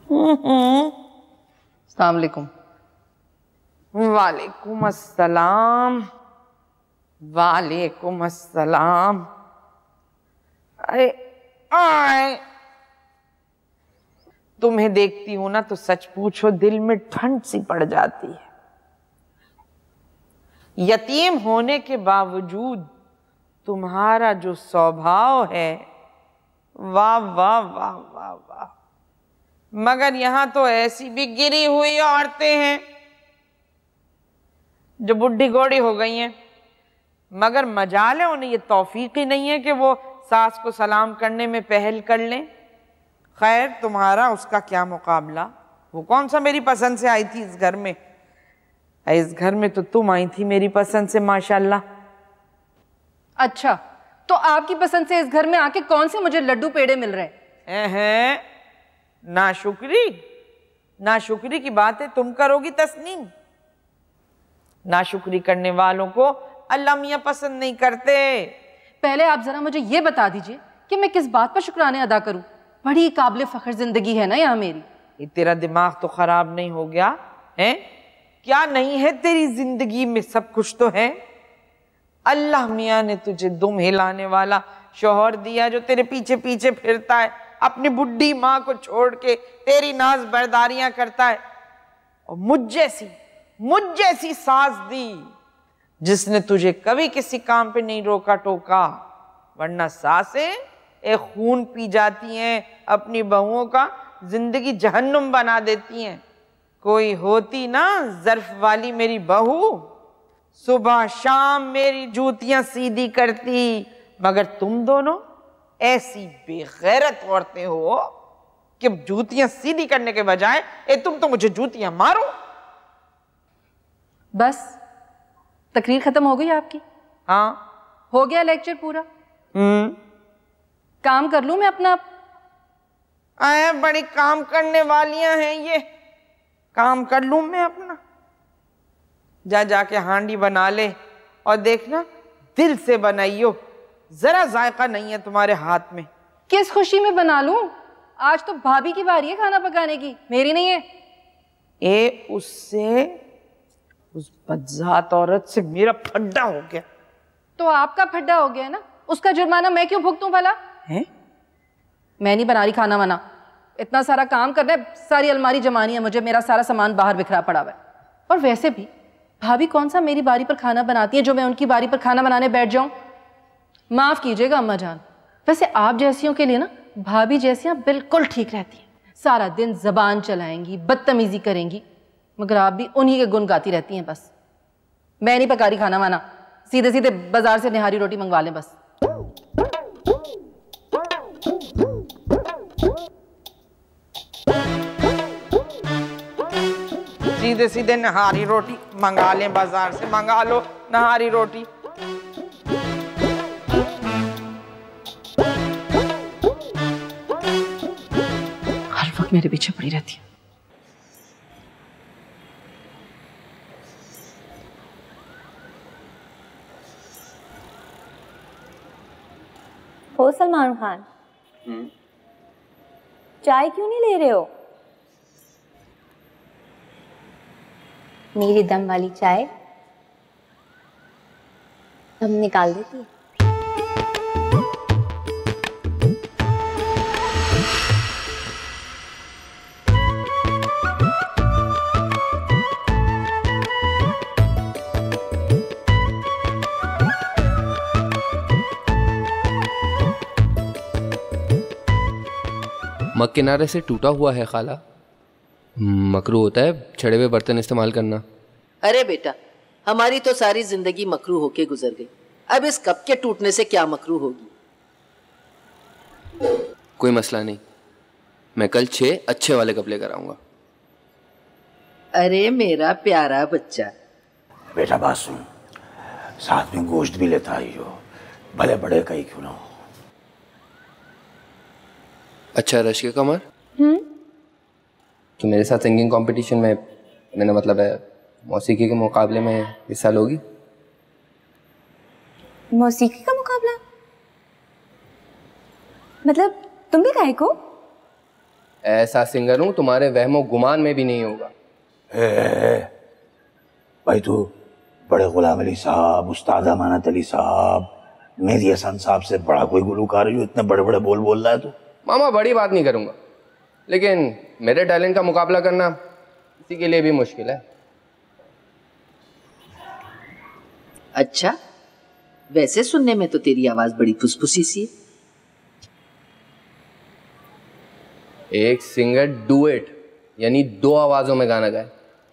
अस्सलाम वालेकुम। वालेकुम अस्सलाम। वालेकुम अस्सलाम। अरे आए, तुम्हें देखती हूं ना तो सच पूछो दिल में ठंड सी पड़ जाती है। यतीम होने के बावजूद तुम्हारा जो स्वभाव है, वाह वाह वाह वाह वाह। मगर यहां तो ऐसी भी गिरी हुई औरतें हैं जो बुढ़ी घोड़ी हो गई हैं, मगर मजाल है उन्हें ये तौफीक ही नहीं है कि वो सास को सलाम करने में पहल कर लें। खैर, तुम्हारा उसका क्या मुकाबला। वो कौन सा मेरी पसंद से आई थी इस घर में। इस घर में तो तुम आई थी मेरी पसंद से, माशाल्लाह। अच्छा, तो आपकी पसंद से इस घर में आके कौन से मुझे लड्डू पेड़े मिल रहे हैं? नाशुक्री, नाशुक्री की बातें तुम करोगी तस्नीम। नाशुक्री करने वालों को अल्लाह मियां पसंद नहीं करते। पहले आप जरा मुझे ये बता दीजिए कि मैं किस बात पर शुक्राने अदा करूं। बड़ी काबिल फख्र जिंदगी है ना यहाँ मेरी। ये तेरा दिमाग तो खराब नहीं हो गया है? क्या नहीं है तेरी जिंदगी में? सब कुछ तो है। अल्लाह मियां ने तुझे दुम हिलाने वाला शौहर दिया जो तेरे पीछे पीछे फिरता है, अपनी बुढ़ी माँ को छोड़ के तेरी नाज बरदारियां करता है। और मुझ जैसी सास दी जिसने तुझे कभी किसी काम पे नहीं रोका टोका। वरना सासें एक खून पी जाती हैं, अपनी बहुओं का जिंदगी जहन्नुम बना देती हैं। कोई होती ना ज़र्फ वाली मेरी बहू, सुबह शाम मेरी जूतियां सीधी करती। मगर तुम दोनों ऐसी बेगैरत औरतें हो कि जूतियां सीधी करने के बजाय तुम तो मुझे जूतियां मारो। बस तकरीर खत्म हो गई आपकी? हाँ, हो गया लेक्चर पूरा? काम कर लूं मैं अपना? आए, बड़ी काम करने वालियां हैं ये। काम कर लूं मैं अपना? जा जाके हांडी बना ले और देखना दिल से बनाइयो, जरा जायका नहीं है तुम्हारे हाथ में। किस खुशी में बना लूं? आज तो भाभी की बारी है खाना पकाने की, मेरी नहीं है। उस बदजात औरत से मेरा फड्डा हो गया। तो आपका फड्डा हो गया ना, उसका जुर्माना मैं क्यों भुगतूं भला? है? मैं नहीं बना रही खाना वाना। इतना सारा काम करना है, सारी अलमारी जमानी है मुझे, मेरा सारा सामान बाहर बिखरा पड़ा हुआ है। और वैसे भी भाभी कौन सा मेरी बारी पर खाना बनाती है जो मैं उनकी बारी पर खाना बनाने बैठ जाऊं? माफ कीजिएगा अम्मा जान, वैसे आप जैसियों के लिए ना भाभी जैसियां बिल्कुल ठीक रहती हैं। सारा दिन जबान चलाएंगी, बदतमीजी करेंगी, मगर आप भी उन्हीं के गुण गाती रहती हैं। बस मैं नहीं पका रही खाना वाना, सीधे सीधे बाजार से निहारी रोटी मंगवा लें बस। सीधे सीधे नहारी रोटी मंगा लें, बाजार से मंगा लो नहारी रोटी। हर वक्त मेरे पीछे पड़ी रहती है। हो सलमान खान, चाय क्यों नहीं ले रहे हो? मेरी दम वाली चाय दम निकाल देती है। मग किनारे से टूटा हुआ है खाला। मकरू होता है छड़े हुए बर्तन इस्तेमाल करना। अरे बेटा, हमारी तो सारी जिंदगी मकरू होके गुजर गई, अब इस कप के टूटने से क्या मकरू होगी। कोई मसला नहीं, मैं कल 6 अच्छे वाले कप लेकर आऊंगा। अरे मेरा प्यारा बच्चा। बेटा बात सुन, साथ में गोश्त भी लेता आई हो, भले बड़े कहीं क्यों ना हो। अच्छा रशिया कमर, तो मेरे साथ सिंगिंग कंपटीशन में, मैंने मतलब है मौसीकी के मुकाबले में हिस्सा लोगी? मौसीकी का मुकाबला? मतलब तुम भी गायक हो? ऐसा सिंगर हूँ तुम्हारे वहमो गुमान में भी नहीं होगा। भाई तू बड़े गुलाम अली साहब, उस्ताद अमानत अली साहब, मेहदी हसन साहब से बड़ा कोई गुलकार जो इतने बड़े बड़े बोल बोल रहा है तू? मामा बड़ी बात नहीं करूँगा, लेकिन मेरे टैलेंट का मुकाबला करना किसी के लिए भी मुश्किल है। अच्छा, वैसे सुनने में तो तेरी आवाज बड़ी फुसफुसी सी है। एक सिंगर डुएट यानी 2 आवाजों में गाना गाए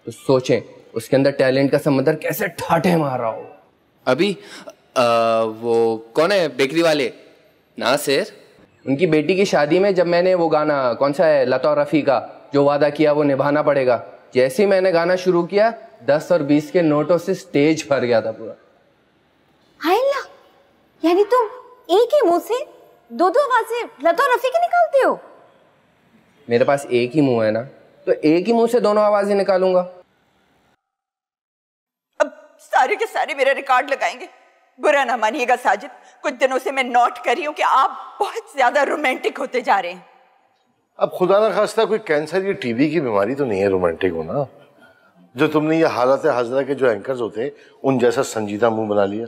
तो सोचें उसके अंदर टैलेंट का समंदर कैसे ठाठे मार रहा हो। अभी वो कौन है बेकरी वाले नासिर, उनकी बेटी की शादी में जब मैंने वो गाना कौन सा है लता और रफ़ी का, जो वादा किया वो निभाना पड़ेगा, जैसे ही मैंने गाना शुरू किया 10 और 20 के नोटों से स्टेज भर गया था पूरा। हाय अल्लाह, यानी तुम एक ही मुंह से 2-2 आवाजें लता और रफी की निकालते हो? मेरे पास एक ही मुंह है ना, तो एक ही मुंह से दोनों आवाजें निकालूंगा। अब सारे के सारे मेरा रिकॉर्ड लगाएंगे। बुरा ना मानिएगा साजिद, कुछ दिनों से मैं नोट कर रही हूँ कि आप बहुत ज्यादा रोमांटिक होते जा रहे हैं। अब खुदा ना खास्ता कोई कैंसर या टीबी की बीमारी तो नहीं है रोमांटिक होना, जो तुमने ये हालत हाजरा के जो एंकर्स होते हैं उन जैसा संजीदा मुंह बना लिया।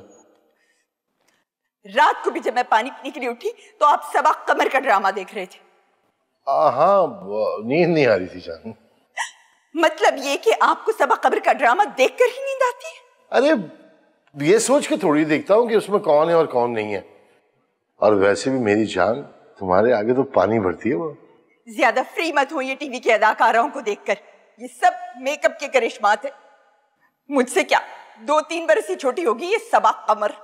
रात को भी जब मैं पानी पीने के लिए उठी तो आप सबा कमर का ड्रामा देख रहे थे। हाँ, नींद नहीं आ रही थी जान। मतलब ये कि आपको सबा कमर का ड्रामा देखकर ही नींद आती है? अरे ये सोच के थोड़ी देखता हूँ कि उसमें कौन है और कौन नहीं है। और वैसे भी मेरी जान तुम्हारे आगे तो पानी भरती है। वो ज्यादा फ्री मत हो ये टीवी के अदाकारों को देखकर, ये सब मेकअप के करिश्मात है। मुझसे क्या 2-3 बरस ही छोटी होगी ये सबा कमर।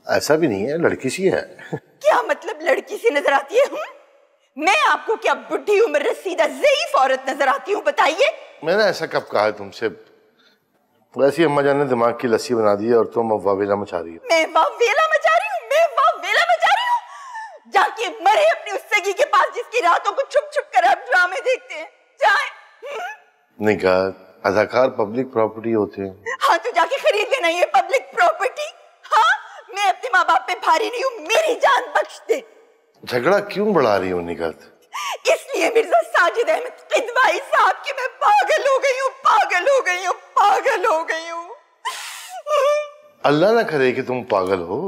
ऐसा भी नहीं है, लड़की सी है। क्या मतलब लड़की सी नजर आती है? मैं आपको क्या बुढ़ी उम्र रसीदा ज़ईफ औरत नजर आती हूँ? बताइए। मैंने ऐसा कब कहा है तुमसे? वैसे अम्मा जान ने दिमाग की लस्सी बना दी है और तुम वावेला मचा रही हो। मैं वावेला मचा रही हूँ? मैं वावेला मचा रही हूँ? जाके मरे अपनी उस सगी के पास जिसकी रातों को छुप छुप कर आप ड्रामे देखते हैं। जाए। नहीं कहा, अदाकार पब्लिक प्रॉपर्टी होते हैं। हाँ तो जाके खरीद लेना ये पब्लिक प्रॉपर्टी। हाँ, मैं अपने माँ बाप पे भारी नहीं हूँ, मेरी जान बख्श दे। झगड़ा क्यों बढ़ा रही हो निगत? इसलिए मिर्जा साजिद अहमद किदवाई साहब की मैं पागल हो गई हूँ, पागल हो गई हूँ, पागल हो गई हूँ। अल्लाह ना करे कि तुम पागल हो।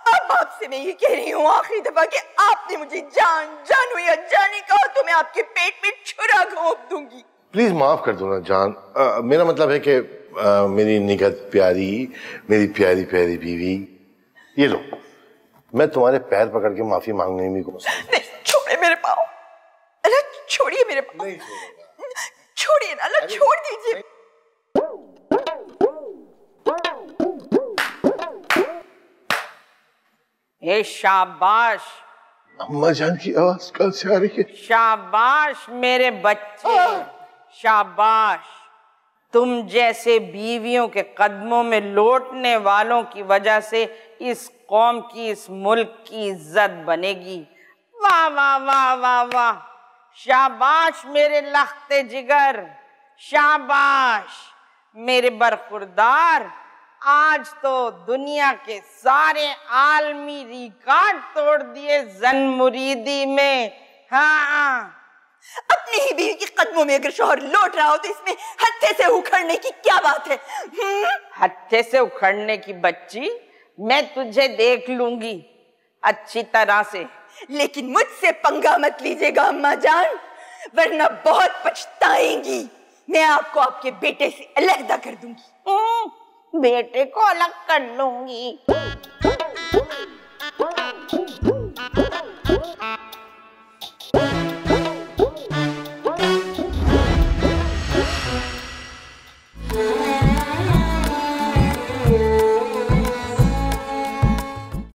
अब आपसे मैं ये कह रही हूँ आखिरी दफा कि आपने मुझे जान जानू या जानी कहा तो मैं आपके पेट में छुरा घोंप दूंगी। प्लीज माफ कर दो ना जान। मेरा मतलब है कि मेरी निगत प्यारी, मेरी प्यारी प्यारी बीवी, ये लो, मैं तुम्हारे पैर पकड़ के माफी मांगने में को नहीं, छोड़े मेरे पाँव। अरे छोड़िए मेरे पाँव, छोड़िए ना, अल्लाह छोड़ दीजिए। हे शाबाश। अम्मा जान की आवाज कल से आ रही है। शाबाश मेरे बच्चे, शाबाश। तुम जैसे बीवियों के कदमों में लौटने वालों की वजह से इस कौम की, इस मुल्क की इज्जत बनेगी। वाह वाह वाह वाह वाह, शाबाश मेरे लख्ते जिगर, शाबाश मेरे बरखुरदार। आज तो दुनिया के सारे आलमी रिकॉर्ड तोड़ दिए जन मुरीदी में। हाँ, अपनी ही बीवी के कदमों में अगर शौहर लौट रहा हो तो इसमें हत्थे से उखड़ने की क्या बात है? हत्थे से उखड़ने की बच्ची, मैं तुझे देख लूंगी अच्छी तरह से, लेकिन मुझसे पंगा मत लीजिएगा अम्मा जान, वरना बहुत पछताएंगी। मैं आपको आपके बेटे से अलग कर दूंगी। बेटे को अलग कर लूंगी।